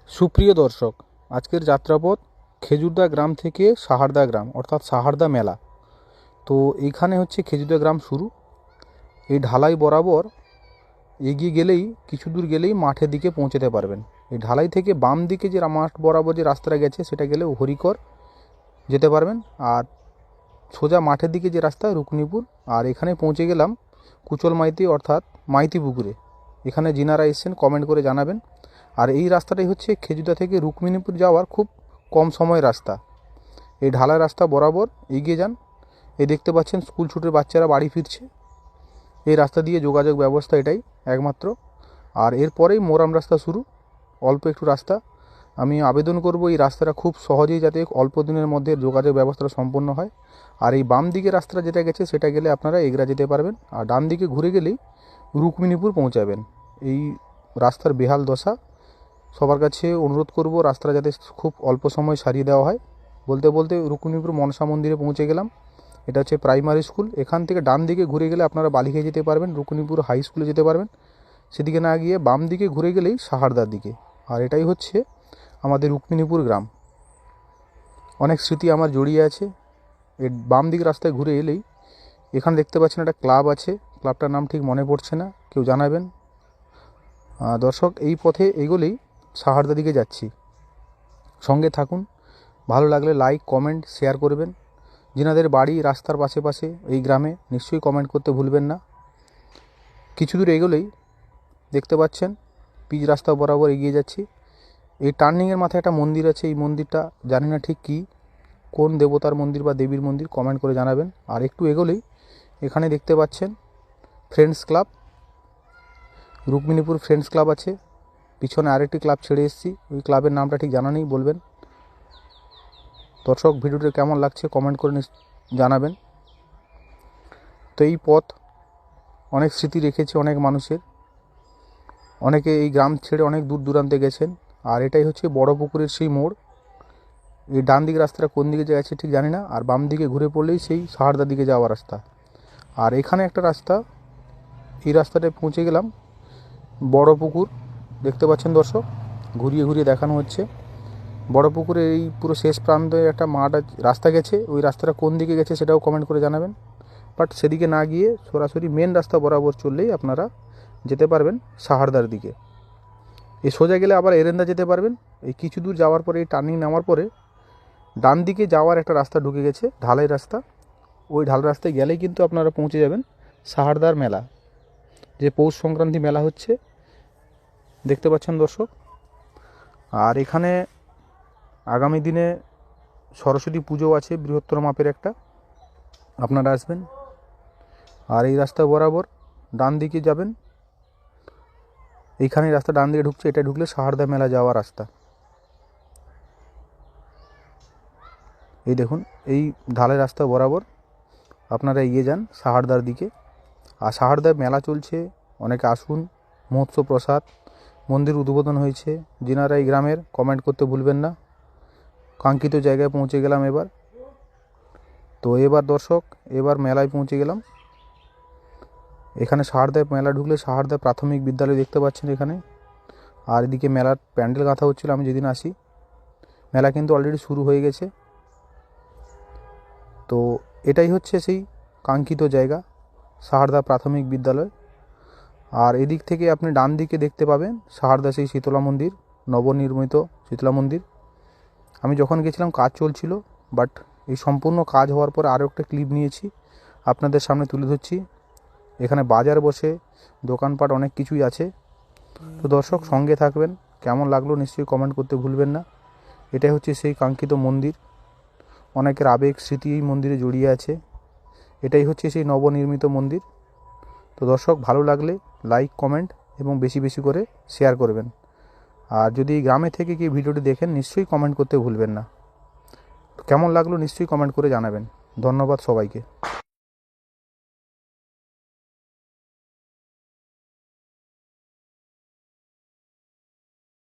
সুপ্রিয় দর্শক, আজকের যাত্রাপথ খেজুরদা গ্রাম থেকে সাহারদা গ্রাম অর্থাৎ সাহারদা মেলা। তো এইখানে হচ্ছে খেজুরদা গ্রাম শুরু। এই ঢালাই বরাবর এগিয়ে গেলেই কিছু দূর গেলেই মাঠের দিকে পৌঁছাতে পারবেন। এই ঢালাই থেকে বাম দিকে যে মাঠ বরাবর যে রাস্তাটা গেছে সেটা গেলে হরিকর যেতে পারবেন, আর সোজা মাঠের দিকে যে রাস্তা রুকনিপুর। আর এখানে পৌঁছে গেলাম কুচল মাইতি অর্থাৎ মাইতি পুকুরে। এখানে যিনারা এসেছেন কমেন্ট করে জানাবেন। আর এই রাস্তাটাই হচ্ছে খেজুরদা থেকে রুকমিনীপুর যাওয়ার খুব কম সময়ের রাস্তা। এই ঢালাই রাস্তা বরাবর এগিয়ে যান। এই দেখতে পাচ্ছেন স্কুল ছুটের বাচ্চারা বাড়ি ফিরছে। এই রাস্তা দিয়ে যোগাযোগ ব্যবস্থা এটাই একমাত্র। আর এরপরেই মোরাম রাস্তা শুরু, অল্প একটু রাস্তা। আমি আবেদন করব এই রাস্তাটা খুব সহজেই যাতে অল্প দিনের মধ্যে যোগাযোগ ব্যবস্থাটা সম্পন্ন হয়। আর এই বাম দিকে রাস্তাটা যেটা গেছে সেটা গেলে আপনারা এগরা যেতে পারবেন, আর ডান দিকে ঘুরে গেলেই রুকমিনীপুর পৌঁছাবেন। এই রাস্তার বেহাল দশা, সবার কাছে অনুরোধ করব রাস্তাটা যাতে খুব অল্প সময় সারিয়ে দেওয়া হয়। বলতে বলতে রুকমিনীপুর মনসা মন্দিরে পৌঁছে গেলাম। এটা হচ্ছে প্রাইমারি স্কুল। এখান থেকে ডান দিকে ঘুরে গেলে আপনারা বালিখায় যেতে পারবেন, রুকমিনীপুর হাই স্কুলে যেতে পারবেন। সেদিকে না গিয়ে বাম দিকে ঘুরে গেলেই সাহারদার দিকে। আর এটাই হচ্ছে আমাদের রুকমিনীপুর গ্রাম। অনেক স্মৃতি আমার জড়িয়ে আছে। এর বাম দিক রাস্তায় ঘুরে এলেই এখানে দেখতে পাচ্ছেন একটা ক্লাব আছে, ক্লাবটার নাম ঠিক মনে পড়ছে না, কেউ জানাবেন। দর্শক, এই পথে এগোলেই সাহারদা দিকে যাচ্ছি। সঙ্গে থাকুন। ভালো লাগলে লাইক কমেন্ট শেয়ার করবেন। যিনাদের বাড়ি রাস্তার পাশে পাশে এই গ্রামে নিশ্চয়ই কমেন্ট করতে ভুলবেন না। কিছু দূর এগোলেই দেখতে পাচ্ছেন পিচ রাস্তা বরাবর এগিয়ে যাচ্ছি। এই টার্নিংয়ের মাথায় একটা মন্দির আছে। এই মন্দিরটা জানি না ঠিক কী, কোন দেবতার মন্দির বা দেবীর মন্দির, কমেন্ট করে জানাবেন। আর একটু এগোলেই এখানে দেখতে পাচ্ছেন ফ্রেন্ডস ক্লাব, রুকমিনীপুর ফ্রেন্ডস ক্লাব আছে। পিছনে আরেকটি ক্লাব ছেড়ে এসেছি, ওই ক্লাবের নামটা ঠিক জানা নেই, বলবেন। দর্শক, ভিডিওটা কেমন লাগছে কমেন্ট করে জানাবেন। তো এই পথ অনেক স্মৃতি রেখেছে অনেক মানুষের। অনেকে এই গ্রাম ছেড়ে অনেক দূর দূরান্তে গেছেন। আর এটাই হচ্ছে বড় পুকুরের সেই মোড়। এই ডান দিক রাস্তাটা কোন দিকে যাচ্ছে ঠিক জানি না, আর বাম দিকে ঘুরে পড়লেই সেই সাহারদার দিকে যাওয়ার রাস্তা। আর এখানে একটা রাস্তা, এই রাস্তাটায় পৌঁছে গেলাম বড় পুকুর। দেখতে পাচ্ছেন দর্শক, ঘুরিয়ে ঘুরিয়ে দেখানো হচ্ছে। বড় পুকুরের এই পুরো শেষ প্রান্তে একটা মাঠ রাস্তা গেছে। ওই রাস্তাটা কোন দিকে গেছে সেটাও কমেন্ট করে জানাবেন। বাট সেদিকে না গিয়ে সরাসরি মেন রাস্তা বরাবর চললেই আপনারা যেতে পারবেন সাহারদার দিকে। এই সোজা গেলে আবার এরেন্দা যেতে পারবেন। এই কিছু দূর যাওয়ার পরে এই টার্নিং নামার পরে ডান দিকে যাওয়ার একটা রাস্তা ঢুকে গেছে, ঢালাই রাস্তা। ওই ঢালাই রাস্তায় গেলেই কিন্তু আপনারা পৌঁছে যাবেন সাহারদার মেলা, যে পৌষ সংক্রান্তি মেলা হচ্ছে, দেখতে পাচ্ছেন দর্শক। আর এখানে আগামী দিনে সরস্বতী পুজো আছে, বৃহত্তর মাপের একটা, আপনারা আসবেন। আর এই রাস্তা বরাবর ডান দিকে যাবেন। এইখানে রাস্তা ডান দিকে ঢুকছে, এটা ঢুকলে সাহারদা মেলা যাওয়ার রাস্তা। এই দেখুন, এই ঢালাই রাস্তা বরাবর আপনারা এগিয়ে যান সাহারদার দিকে। আর সাহারদার মেলা চলছে, অনেকে আসুন। মহোৎসব প্রসাদ, মন্দির উদ্বোধন হয়েছে। যিনারা এই গ্রামের কমেন্ট করতে ভুলবেন না। কাঙ্ক্ষিত জায়গায় পৌঁছে গেলাম এবার। তো এবার দর্শক, এবার মেলায় পৌঁছে গেলাম। এখানে সাহারদায় মেলা ঢুকলে সাহারদা প্রাথমিক বিদ্যালয় দেখতে পাচ্ছেন এখানে। আর এদিকে মেলার প্যান্ডেল গাঁথা হচ্ছিল আমি যেদিন আসি। মেলা কিন্তু অলরেডি শুরু হয়ে গেছে। তো এটাই হচ্ছে সেই কাঙ্ক্ষিত জায়গা, সাহারদা প্রাথমিক বিদ্যালয়। আর এদিক থেকে আপনি ডান দিকে দেখতে পাবেন সাহারদা সেই শীতলা মন্দির, নবনির্মিত শীতলা মন্দির। আমি যখন গেছিলাম কাজ চলছিল, বাট এই সম্পূর্ণ কাজ হওয়ার পর আরও একটা ক্লিপ নিয়েছি, আপনাদের সামনে তুলে ধরছি। এখানে বাজার বসে, দোকানপাট অনেক কিছুই আছে। তো দর্শক, সঙ্গে থাকবেন। কেমন লাগলো নিশ্চয়ই কমেন্ট করতে ভুলবেন না। এটাই হচ্ছে সেই কাঙ্ক্ষিত মন্দির। অনেকের আবেগ স্মৃতি এই মন্দিরে জড়িয়ে আছে। এটাই হচ্ছে সেই নবনির্মিত মন্দির। তো দর্শক, ভালো লাগলে লাইক কমেন্ট এবং বেশি বেশি করে শেয়ার করবেন। আর যদি গ্রামে থেকে কি ভিডিওটি দেখেন নিশ্চয়ই কমেন্ট করতে ভুলবেন না। কেমন লাগলো নিশ্চয়ই কমেন্ট করে জানাবেন। ধন্যবাদ সবাইকে।